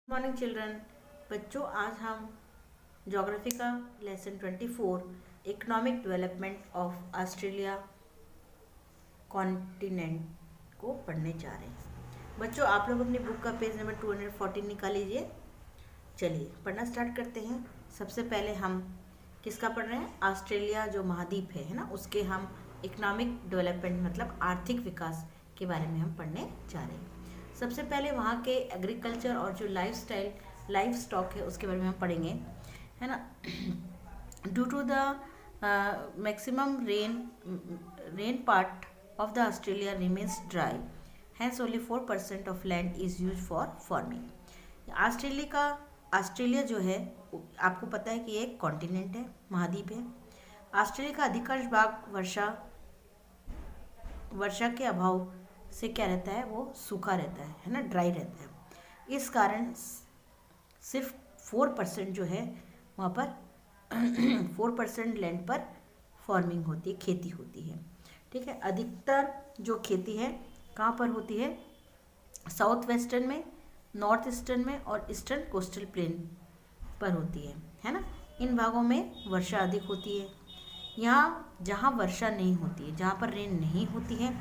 Morning children. बच्चों, आज हम ज्योग्राफी का lesson 24 economic development of Australia continent को पढ़ने जा रहे हैं। बच्चों, आप लोग अपनी बुक का पेज नंबर 214 निकाल लीजिए। चलिए पढ़ना स्टार्ट करते हैं। सबसे पहले हम किसका पढ़ रहे हैं? ऑस्ट्रेलिया जो महाद्वीप है ना, उसके हम इकोनॉमिक डेवलपमेंट मतलब आर्थिक विकास के बारे में हम पढ़ने जा रहे हैं। सबसे पहले वहाँ के एग्रीकल्चर और जो लाइफ स्टॉक है उसके बारे में हम पढ़ेंगे, है ना। Due to the maximum rain part of the Australia remains dry, hence only 4% of land is use for farming. Australia जो है, आपको पता है कि ये एक कॉन्टिनेंट है, महाद्वीप है। ऑस्ट्रेलिया का अधिकांश भाग वर्षा के अभाव से क्या रहता है, वो सूखा रहता है ना, ड्राई रहता है। इस कारण सिर्फ 4% जो है वहाँ पर 4% लैंड पर फार्मिंग होती है, खेती होती है। ठीक है, अधिकतर जो खेती है कहाँ पर होती है? साउथ वेस्टर्न में, नॉर्थ ईस्टर्न में और ईस्टर्न कोस्टल प्लेन पर होती है ना। इन भागों में वर्षा अधिक होती है। यहाँ जहाँ वर्षा नहीं होती है, जहाँ पर रेन नहीं होती है,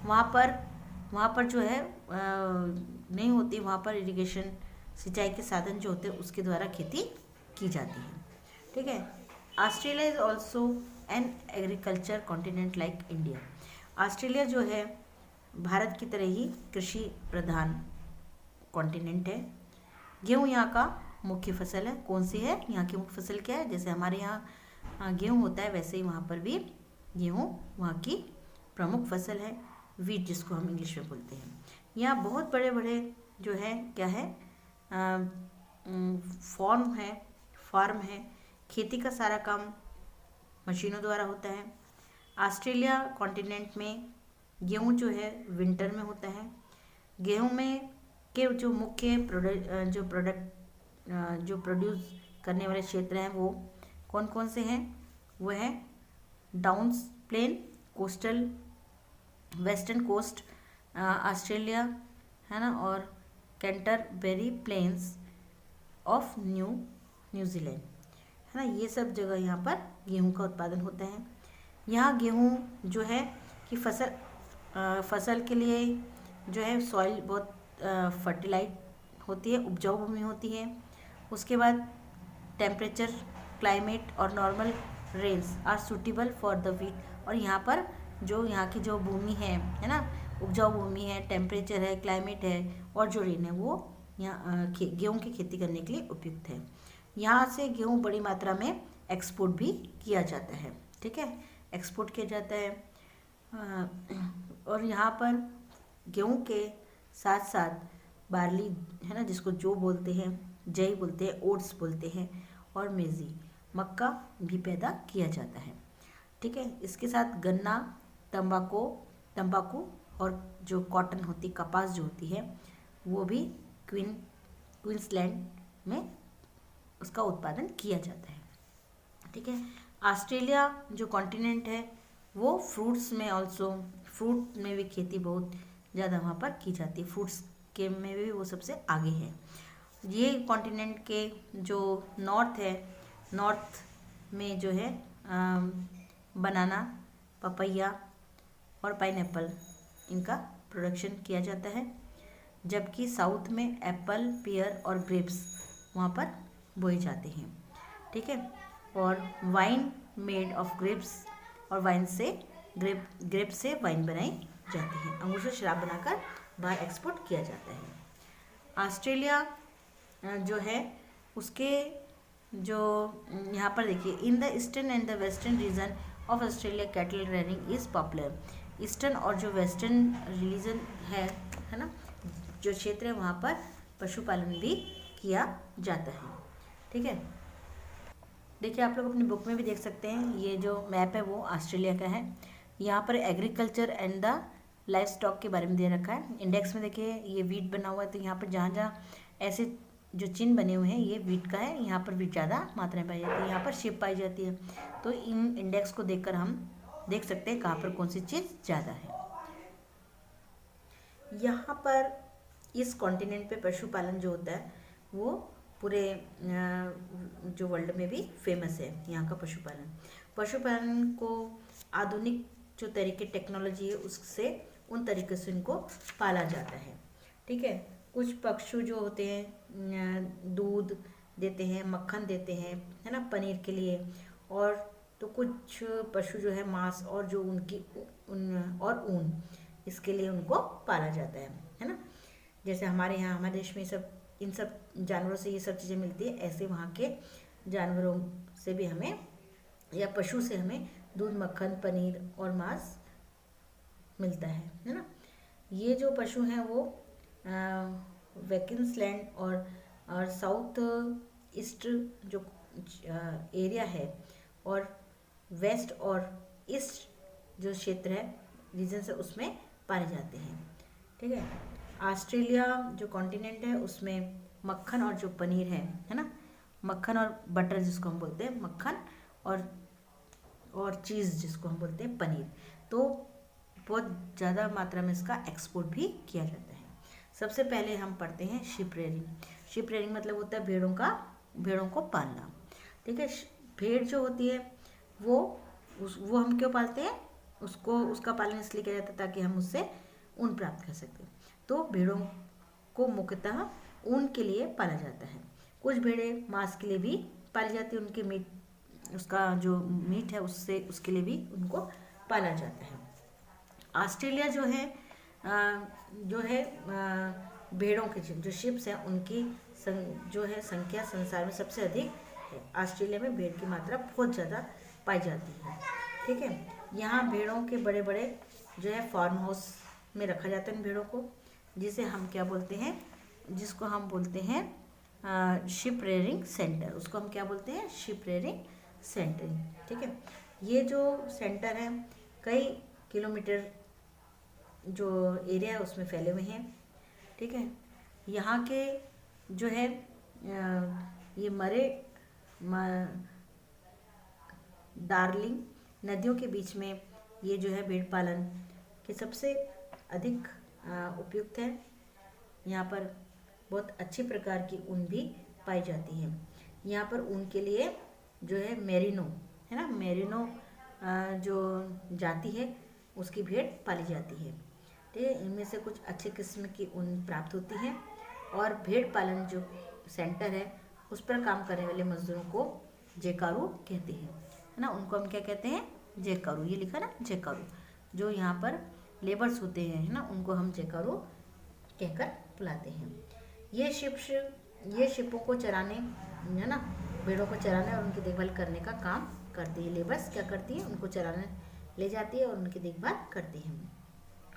वहाँ पर जो है नहीं होती, वहाँ पर इरिगेशन सिंचाई के साधन जो होते हैं उसके द्वारा खेती की जाती है। ठीक है। Australia is also an agriculture continent like India. Australia जो है भारत की तरह ही कृषि प्रधान कॉन्टिनेंट है। गेहूँ यहाँ का मुख्य फसल है। कौन सी है यहाँ की मुख्य फसल? क्या है? जैसे हमारे यहाँ गेहूँ होता है, वैसे ही वहाँ पर भी गेहूँ वहाँ की प्रमुख फसल है। वीट जिसको हम इंग्लिश में बोलते हैं। यहाँ बहुत बड़े बड़े जो है क्या है, फार्म है। खेती का सारा काम मशीनों द्वारा होता है। ऑस्ट्रेलिया कॉन्टिनेंट में गेहूँ जो है विंटर में होता है। गेहूँ में के जो मुख्य जो प्रोड्यूस करने वाले क्षेत्र हैं वो कौन कौन से हैं? वो है Downs plain, coastal, western coast Australia, है ना, और कैंटरबरी प्लेन्स ऑफ न्यूजीलैंड, है ना। ये सब जगह यहाँ पर गेहूं का उत्पादन होता है। यहाँ गेहूं जो है कि फसल के लिए जो है सॉइल बहुत फर्टिलाइज होती है, उपजाऊ भूमि होती है। उसके बाद टेम्परेचर, क्लाइमेट और normal rains are suitable for the wheat. और यहाँ पर जो यहाँ की जो भूमि है ना, उपजाऊ भूमि है, टेम्परेचर है, क्लाइमेट है और जो रेन है, वो यहाँ गेहूँ की खेती करने के लिए उपयुक्त है। यहाँ से गेहूँ बड़ी मात्रा में एक्सपोर्ट भी किया जाता है। ठीक है, एक्सपोर्ट किया जाता है। और यहाँ पर गेहूँ के साथ साथ बार्ली, है ना, जिसको जो बोलते हैं, जई बोलते हैं, ओट्स बोलते हैं, और मेजी, मक्का भी पैदा किया जाता है। ठीक है, इसके साथ गन्ना, तंबाकू और जो कॉटन होती, कपास जो होती है, वो भी क्वींसलैंड में उसका उत्पादन किया जाता है। ठीक है, ऑस्ट्रेलिया जो कॉन्टिनेंट है वो फ्रूट में भी खेती बहुत ज़्यादा वहाँ पर की जाती है। फ्रूट्स के में भी वो सबसे आगे है। ये कॉन्टिनेंट के जो नॉर्थ है, नॉर्थ में जो है बनाना, पपैया और पाइनएप्पल, इनका प्रोडक्शन किया जाता है। जबकि साउथ में एप्पल, पियर और ग्रेप्स वहाँ पर बोए जाते हैं। ठीक है, और वाइन मेड ऑफ ग्रेप्स, और ग्रेप से वाइन बनाई जाती है। अंगूर से शराब बनाकर बाहर एक्सपोर्ट किया जाता है। ऑस्ट्रेलिया जो है उसके जो यहाँ पर देखिए, in the eastern and the western region of Australia cattle rearing is popular. Eastern और जो वेस्टर्न रीजन है ना, जो क्षेत्र है, वहाँ पर पशुपालन भी किया जाता है। ठीक है, देखिए आप लोग अपनी बुक में भी देख सकते हैं, ये जो मैप है वो ऑस्ट्रेलिया का है। यहाँ पर agriculture and the life stock के बारे में दे रखा है। इंडेक्स में देखिए ये वीट बना हुआ है, तो यहाँ पर जहाँ जहाँ ऐसे जो चिन्ह बने हुए हैं ये वीट का है। यहाँ पर वीट ज़्यादा मात्रा में पाई जाती है, यहाँ पर शिप पाई जाती है। तो इन इंडेक्स को देखकर हम देख सकते हैं कहाँ पर कौन सी चीज़ ज़्यादा है। यहाँ पर इस कॉन्टिनेंट पे पशुपालन जो होता है वो पूरे जो वर्ल्ड में भी फेमस है यहाँ का पशुपालन। पशुपालन को आधुनिक जो तरीके टेक्नोलॉजी है उससे उन तरीके से इनको पाला जाता है। ठीक है, कुछ पशु जो होते हैं दूध देते हैं, मक्खन देते हैं, है ना, पनीर के लिए। और तो कुछ पशु जो है मांस और जो उनकी ऊन इसके लिए उनको पाला जाता है ना। जैसे हमारे यहाँ हमारे देश में सब इन सब जानवरों से ये सब चीज़ें मिलती है, ऐसे वहाँ के जानवरों से भी हमें या पशु से हमें दूध, मक्खन, पनीर और मांस मिलता है ना। ये जो पशु हैं वो वेकिंसलैंड और साउथ ईस्ट जो एरिया है और वेस्ट और ईस्ट जो क्षेत्र है रीजन से उसमें पाए जाते हैं। ठीक है, ऑस्ट्रेलिया जो कॉन्टिनेंट है उसमें मक्खन और जो पनीर है ना, मक्खन और बटर जिसको हम बोलते हैं, मक्खन और चीज़ जिसको हम बोलते हैं पनीर, तो बहुत ज़्यादा मात्रा में इसका एक्सपोर्ट भी किया जाता है। सबसे पहले हम पढ़ते हैं शिप रेयरिंग। शिप रेयरिंग मतलब होता है भेड़ों को पालना। ठीक है, भेड़ जो होती है वो हम क्यों पालते हैं, उसका पालन इसलिए किया जाता है ताकि हम उससे ऊन प्राप्त कर सकते हैं। तो भेड़ों को मुख्यतः ऊन के लिए पाला जाता है। कुछ भेड़ें मांस के लिए भी पाली जाती है, उनके मीट, उसका जो मीट है उसके लिए भी उनको पाला जाता है। ऑस्ट्रेलिया जो है भेड़ों के जो शिप्स हैं उनकी जो है संख्या संसार में सबसे अधिक है। ऑस्ट्रेलिया में भेड़ की मात्रा बहुत ज़्यादा पाई जाती है। ठीक है, यहाँ भेड़ों के बड़े बड़े जो है फार्म हाउस में रखा जाता है इन भेड़ों को, जिसे हम क्या बोलते हैं, जिसको हम बोलते हैं शिप रेयरिंग सेंटर। उसको हम क्या बोलते हैं, शिप रेयरिंग सेंटर। ठीक है, ये जो सेंटर है कई किलोमीटर जो एरिया है उसमें फैले हुए हैं। ठीक है, यहाँ के जो है ये डार्लिंग नदियों के बीच में ये जो है भेड़ पालन के सबसे अधिक उपयुक्त है। यहाँ पर बहुत अच्छी प्रकार की ऊन भी पाई जाती है। यहाँ पर ऊन के लिए जो है मेरिनो है ना, मेरिनो जो जाति है उसकी भेड़ पाली जाती है। ठीक है, इनमें से कुछ अच्छे किस्म की ऊन प्राप्त होती है। और भेड़ पालन जो सेंटर है उस पर काम करने वाले मजदूरों को जेकारू कहते हैं, है ना। उनको हम क्या कहते हैं, जेकारू। ये लिखा ना, जेकारू। जो यहाँ पर लेबर्स होते हैं, है ना, उनको हम जेकारू कहकर बुलाते हैं। ये शिपों को चराने, है ना, भेड़ों को चराने और उनकी देखभाल करने का काम करती है। लेबर्स क्या करती है, उनको चराने ले जाती है और उनकी देखभाल करती है।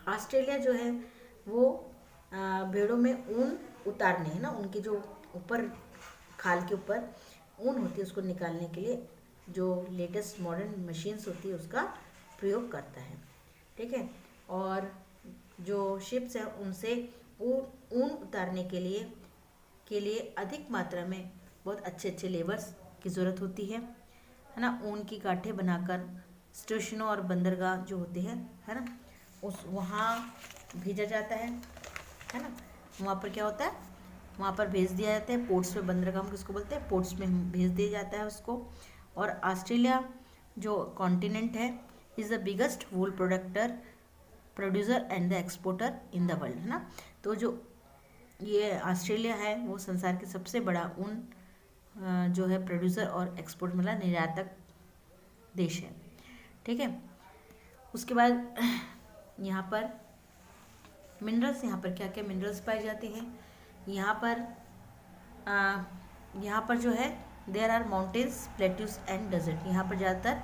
ऑस्ट्रेलिया जो है वो भेड़ों में ऊन उतारने, है ना, उनकी जो ऊपर खाल के ऊपर ऊन होती है उसको निकालने के लिए जो लेटेस्ट मॉडर्न मशीन्स होती है उसका प्रयोग करता है। ठीक है, और जो शिप्स हैं उनसे ऊन उतारने के लिए अधिक मात्रा में बहुत अच्छे लेबर्स की ज़रूरत होती है ना। ऊन की गांठें बनाकर स्टेशनों और बंदरगाह जो होते हैं, है ना, वहाँ भेजा जाता है ना। वहाँ पर क्या होता है, वहाँ पर भेज दिया जाता है पोर्ट्स में, बंदरगाह हम किसको बोलते हैं, पोर्ट्स में भेज दिया जाता है उसको। और ऑस्ट्रेलिया जो कॉन्टिनेंट है is the biggest wool producer and the exporter in the world, है ना। तो जो ये ऑस्ट्रेलिया है वो संसार के सबसे बड़ा ऊन जो है प्रोड्यूसर और एक्सपोर्ट मतलब निर्यातक देश है। ठीक है, उसके बाद यहाँ पर मिनरल्स, यहाँ पर क्या क्या मिनरल्स पाए जाते हैं। यहाँ पर जो है there are mountains, plateaus and desert. यहाँ पर ज़्यादातर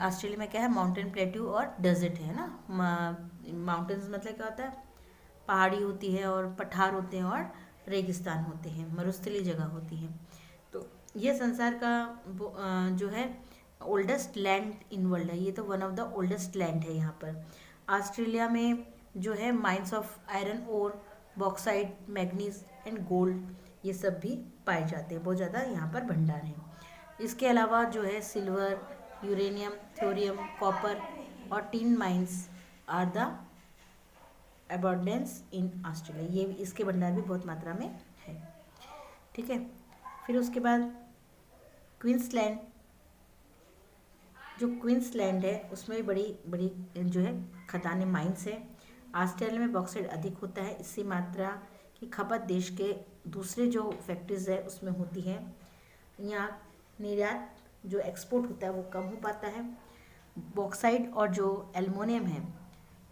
ऑस्ट्रेलिया में क्या है, माउंटेन, प्लेट्यू और डेजर्ट है ना। माउंटेन्स मतलब क्या होता है, पहाड़ी होती है और पठार होते हैं और रेगिस्तान होते हैं, मरुस्थलीय जगह होती है। तो ये संसार का जो है ओल्डेस्ट लैंड इन वर्ल्ड है। ये तो one of the oldest land है। यहाँ पर ऑस्ट्रेलिया में जो है mines of iron ore, bauxite, manganese and gold ये सब भी पाए जाते हैं। बहुत ज़्यादा यहाँ पर भंडार है। इसके अलावा जो है सिल्वर, यूरेनियम, थोरियम, कॉपर और tin mines are the abundance in Australia. ये इसके भंडार भी बहुत मात्रा में है। ठीक है। फिर उसके बाद क्वींसलैंड, जो क्वींसलैंड है उसमें भी बड़ी बड़ी जो है खदानें, माइंस है। ऑस्ट्रेलिया में बॉक्साइट अधिक होता है, इसी मात्रा की खपत देश के दूसरे जो फैक्ट्रीज है उसमें होती है। यहाँ निर्यात जो एक्सपोर्ट होता है वो कम हो पाता है। बॉक्साइट और जो एल्युमिनियम है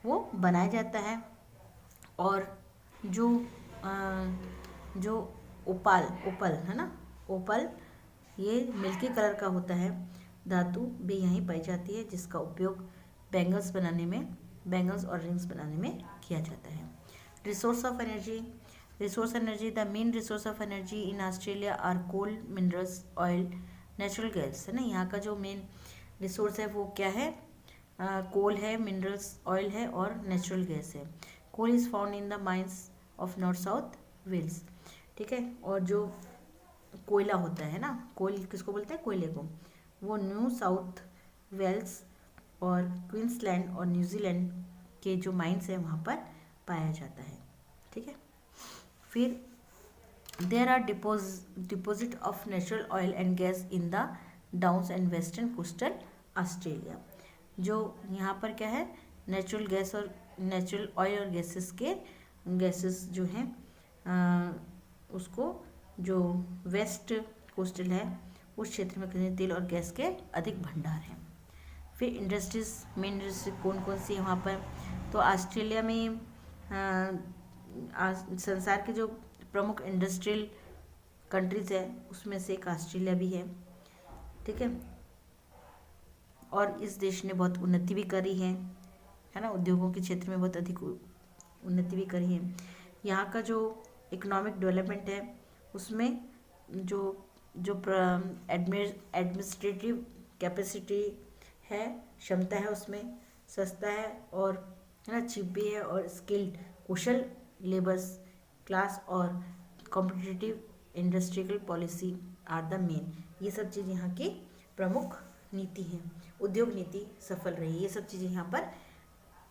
वो बनाया जाता है। और जो जो ओपल है ना, ओपल ये मिल्की कलर का होता है धातु भी यहीं पाई जाती है, जिसका उपयोग बैंगल्स बनाने में, बैंगल्स और रिंग्स बनाने में किया जाता है। Resource of energy, the main resource of energy in Australia are coal, minerals, oil, natural gas, है ना। यहाँ का जो मेन रिसोर्स है वो क्या है, कोल है, मिनरल्स, ऑयल है और नेचुरल गैस है। Coal is found in the mines of North South Wales, ठीक है। और जो कोयला होता है ना, कोयल किसको बोलते हैं, कोयले को, वो न्यू साउथ वेल्स और क्वींसलैंड और न्यूजीलैंड के जो माइंस हैं वहाँ पर पाया जाता है, ठीक है। फिर there are deposit of natural oil and gas in the Downs and western coastal Australia. जो यहाँ पर क्या है, नेचुरल गैस और नेचुरल ऑयल और गैसेस जो हैं उसको जो वेस्ट कोस्टल है उस क्षेत्र में खनिज तेल और गैस के अधिक भंडार हैं। फिर इंडस्ट्रीज, मेन इंडस्ट्री कौन कौन सी है वहाँ पर, तो ऑस्ट्रेलिया में संसार के जो प्रमुख इंडस्ट्रियल कंट्रीज है उसमें से एक ऑस्ट्रेलिया भी है, ठीक है। और इस देश ने बहुत उन्नति भी करी है ना, उद्योगों के क्षेत्र में बहुत अधिक उन्नति भी करी है। यहाँ का जो इकोनॉमिक डेवलपमेंट है उसमें जो एडमिनिस्ट्रेटिव कैपेसिटी है, क्षमता है, उसमें सस्ता है और है ना, चीप भी है, और स्किल्ड कुशल लेबर्स क्लास और competitive industrial policy are the main. ये सब चीज़ यहाँ की प्रमुख नीति है, उद्योग नीति सफल रही, ये सब चीज़ें यहाँ पर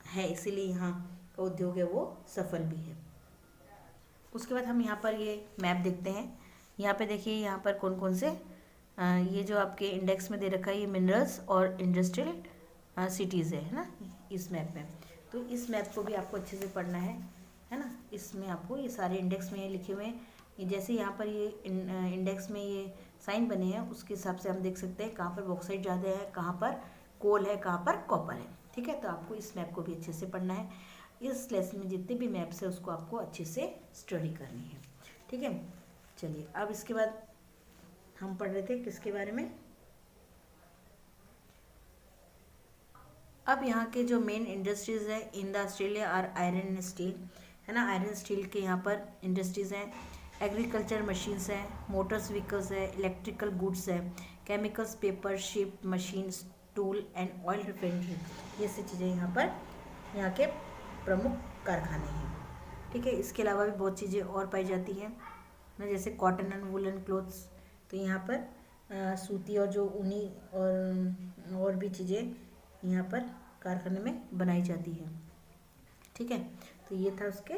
है, इसीलिए यहाँ का उद्योग है वो सफल भी है। उसके बाद हम यहाँ पर ये मैप देखते हैं। यहाँ पे देखिए, यहाँ पर कौन कौन से ये जो आपके इंडेक्स में दे रखा है ये मिनरल्स और इंडस्ट्रियल सिटीज़ है ना इस मैप में। तो इस मैप को भी आपको अच्छे से पढ़ना है ना। इसमें आपको ये सारे इंडेक्स में लिखे हुए हैं, जैसे यहाँ पर ये इंडेक्स में ये साइन बने हैं उसके हिसाब से हम देख सकते हैं कहाँ पर बॉक्साइट ज़्यादा है, कहाँ पर कोल है, कहाँ पर कॉपर है, ठीक है। तो आपको इस मैप को भी अच्छे से पढ़ना है। इस लेसन में जितने भी मैप्स है उसको आपको अच्छे से स्टडी करनी है, ठीक है। चलिए, अब इसके बाद हम पढ़ रहे थे किसके बारे में, अब यहाँ के जो मेन इंडस्ट्रीज है in the Australia are iron and steel, है ना। आयरन स्टील के यहाँ पर इंडस्ट्रीज हैं, एग्रीकल्चर मशीन्स हैं, मोटर्स व्हीकल्स है, इलेक्ट्रिकल गुड्स है, chemicals, paper, ship, machines, tool and oil refinery, ये सब चीज़ें यहाँ के प्रमुख कारखाने हैं, ठीक है। इसके अलावा भी बहुत चीज़ें और पाई जाती हैं ना, जैसे कॉटन एंड वुलन क्लोथ्स, तो यहाँ पर सूती और जो ऊनी और भी चीज़ें यहाँ पर कारखाने में बनाई जाती हैं, ठीक है। तो ये था उसके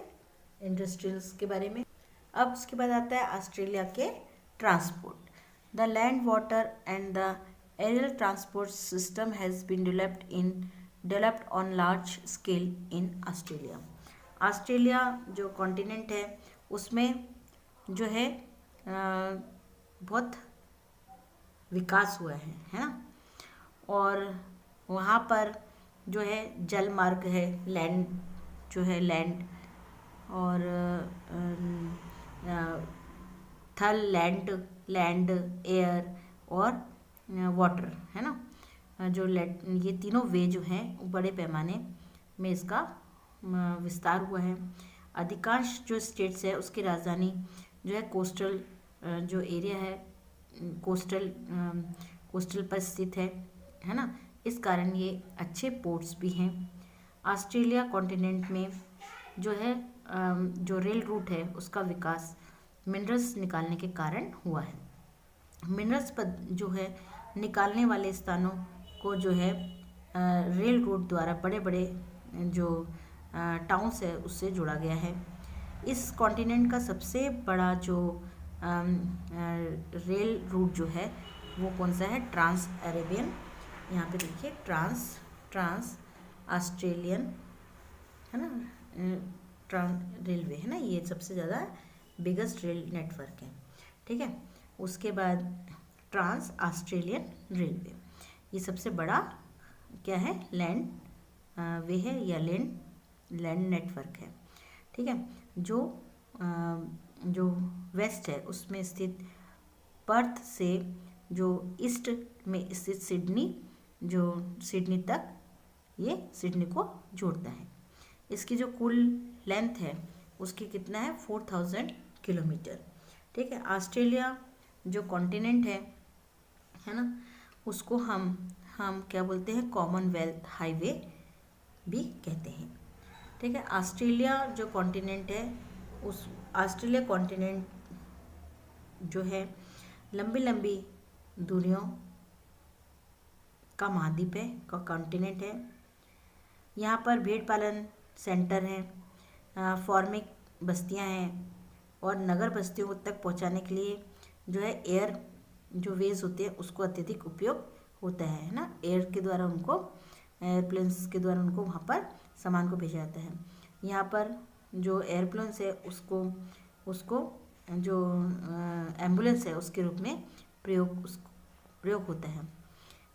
इंडस्ट्रियल्स के बारे में। अब उसके बाद आता है ऑस्ट्रेलिया के transport. The land, water and the aerial transport system has been developed on large scale in Australia. Australia जो कॉन्टिनेंट है उसमें जो है बहुत विकास हुआ है ना। और वहाँ पर जो है जल मार्ग है, लैंड जो है लैंड और थल, लैंड, एयर और वाटर, है ना। जो ये तीनों वे जो हैं बड़े पैमाने में इसका विस्तार हुआ है। अधिकांश जो स्टेट्स है उसकी राजधानी जो है कोस्टल जो एरिया है, कोस्टल पर स्थित है ना। इस कारण ये अच्छे पोर्ट्स भी हैं। ऑस्ट्रेलिया कॉन्टिनेंट में जो है जो रेल रूट है उसका विकास मिनरल्स निकालने के कारण हुआ है। मिनरल्स पर जो है निकालने वाले स्थानों को जो है रेल रूट द्वारा बड़े बड़े जो टाउन्स है उससे जोड़ा गया है। इस कॉन्टिनेंट का सबसे बड़ा जो रेल रूट जो है वो कौन सा है, ट्रांस अरेबियन, यहाँ पे देखिए ट्रांस ऑस्ट्रेलियन है ना, रेलवे है ना, ये सबसे ज़्यादा बिगेस्ट रेल नेटवर्क है, ठीक है। उसके बाद ट्रांस ऑस्ट्रेलियन रेलवे, ये सबसे बड़ा क्या है, लैंड वे है या लैंड नेटवर्क है, ठीक है। जो वेस्ट है उसमें स्थित पर्थ से जो ईस्ट में स्थित सिडनी तक, ये सिडनी को जोड़ता है। इसकी जो कुल लेंथ है उसकी कितना है, 4000 किलोमीटर, ठीक है। ऑस्ट्रेलिया जो कॉन्टिनेंट है ना, उसको हम क्या बोलते हैं, कॉमनवेल्थ हाईवे भी कहते हैं, ठीक है। ऑस्ट्रेलिया जो कॉन्टिनेंट है, उस ऑस्ट्रेलिया कॉन्टिनेंट जो है लंबी लंबी दूरियों का महाद्वीप है, का कॉन्टिनेंट है। यहाँ पर भेड़ पालन सेंटर हैं, फार्मिंग बस्तियाँ हैं, और नगर बस्तियों तक पहुँचाने के लिए जो है एयर जो वेज होते हैं उसको अत्यधिक उपयोग होता है ना, एयर के द्वारा उनको, एयरप्लेन्स के द्वारा उनको वहाँ पर सामान को भेजा जाता है। यहाँ पर जो एयरप्लेन्स है उसको जो एम्बुलेंस है उसके रूप में प्रयोग होता है।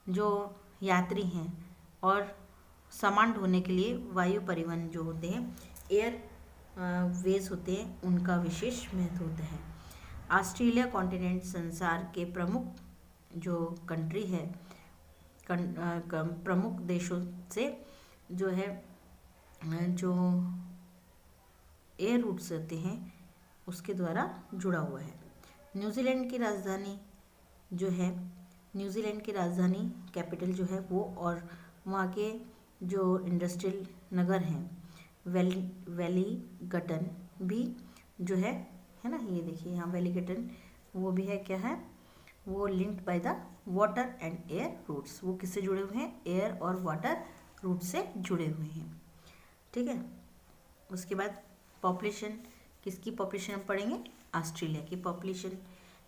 जो यात्री हैं और सामान ढोने के लिए वायु परिवहन जो होते हैं, एयर वेज होते हैं, उनका विशेष महत्व होता है। ऑस्ट्रेलिया कॉन्टिनेंट संसार के प्रमुख जो कंट्री है, प्रमुख देशों से जो है जो एयर रूट्स होते हैं उसके द्वारा जुड़ा हुआ है। न्यूजीलैंड की राजधानी जो है, न्यूजीलैंड की राजधानी कैपिटल जो है वो, और वहाँ के जो इंडस्ट्रियल नगर हैं, वेलिंगटन भी जो है ना, ये देखिए यहाँ वेलिंगटन वो भी है, क्या है वो, linked by the water and air routes, वो किससे जुड़े हुए हैं, एयर और वाटर रूट से जुड़े हुए हैं, ठीक है। उसके बाद पॉपुलेशन, किसकी पॉपुलेशन हम पढ़ेंगे, ऑस्ट्रेलिया की पॉपुलेशन।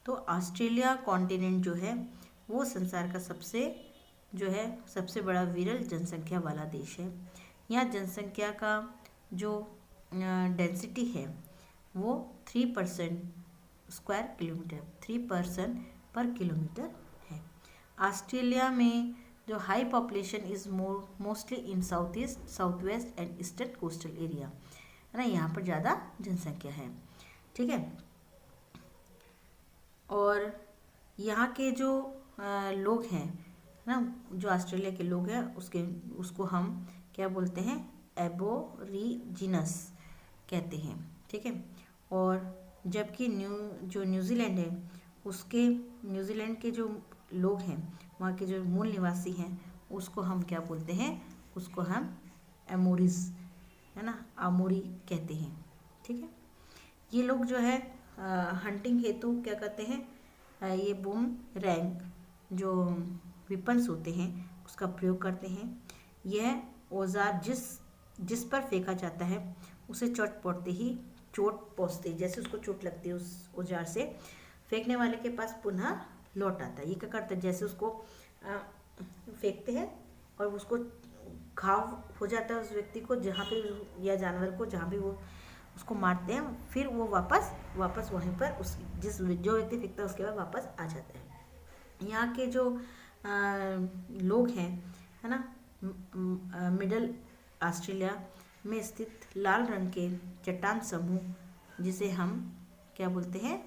तो ऑस्ट्रेलिया कॉन्टिनेंट जो है वो संसार का सबसे बड़ा विरल जनसंख्या वाला देश है। यहाँ जनसंख्या का जो डेंसिटी है वो 3% स्क्वायर किलोमीटर, 3% पर किलोमीटर है। ऑस्ट्रेलिया में जो high population is mostly in south east, south west and eastern coastal area, है ना, यहाँ पर ज़्यादा जनसंख्या है, ठीक है। और यहाँ के जो लोग हैं ना, जो ऑस्ट्रेलिया के लोग हैं उसको हम क्या बोलते हैं, एबोरिजिनस कहते हैं, ठीक है। और जबकि न्यूजीलैंड है, न्यूजीलैंड के जो लोग हैं, वहाँ के जो मूल निवासी हैं, उसको हम क्या बोलते हैं, उसको हम एमोरीज, है ना, आमोरी कहते हैं, ठीक है। ये लोग जो है हंटिंग हेतु क्या करते हैं, ये बूम रैंक जो विपन्स होते हैं उसका प्रयोग करते हैं। यह औजार जिस पर फेंका जाता है उसे चोट पहुँचते ही, जैसे उसको चोट लगती है उस औजार से, फेंकने वाले के पास पुनः लौट आता है। ये क्या करता है, जैसे उसको फेंकते हैं और उसको घाव हो जाता है उस व्यक्ति को, जहाँ पे या जानवर को जहाँ भी वो उसको मारते हैं, फिर वो वापस वहीं पर जो व्यक्ति फेंकता है उसके बाद वापस आ जाता है। यहाँ के जो लोग हैं, है ना, मिडल ऑस्ट्रेलिया में स्थित लाल रंग के चट्टान समूह, जिसे हम क्या बोलते हैं,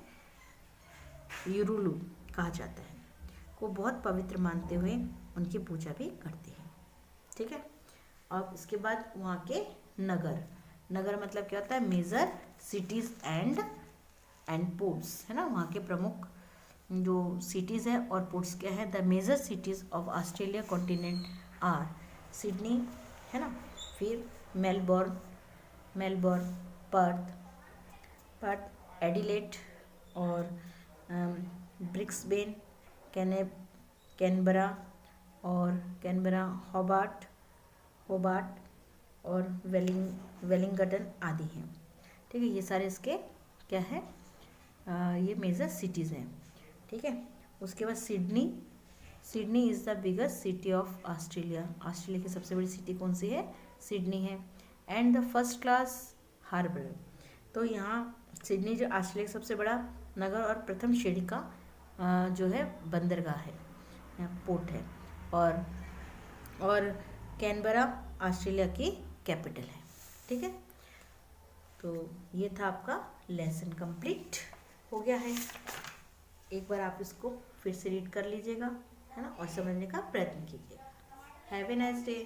यूरुलू कहा जाता है, को बहुत पवित्र मानते हुए उनकी पूजा भी करते हैं, ठीक है। और इसके बाद वहाँ के नगर मतलब क्या होता है, मेजर सिटीज़ एंड पोर्ट्स, है ना, वहाँ के प्रमुख जो सिटीज़ है और पोर्ट्स क्या है। The major cities of Australia continent are Sydney, है ना, फिर मेलबोर्न, पर्थ, एडिलेड और ब्रिस्बेन, कैनबरा, होबार्ट और वेलिंगटन आदि हैं, ठीक है। ये सारे इसके क्या है, ये मेजर सिटीज़ हैं, ठीक है। उसके बाद Sydney is the biggest city of Australia. Australia की सबसे बड़ी सिटी कौन सी है? सिडनी है। And the first class harbour, तो यहाँ सिडनी जो ऑस्ट्रेलिया का सबसे बड़ा नगर और प्रथम श्रेणी का जो है बंदरगाह है, पोर्ट है। और कैनबरा ऑस्ट्रेलिया की कैपिटल है, ठीक है। तो ये था आपका लेसन कंप्लीट हो गया है। एक बार आप इसको फिर से रीड कर लीजिएगा, है ना, और समझने का प्रयत्न कीजिएगा। Have a nice day.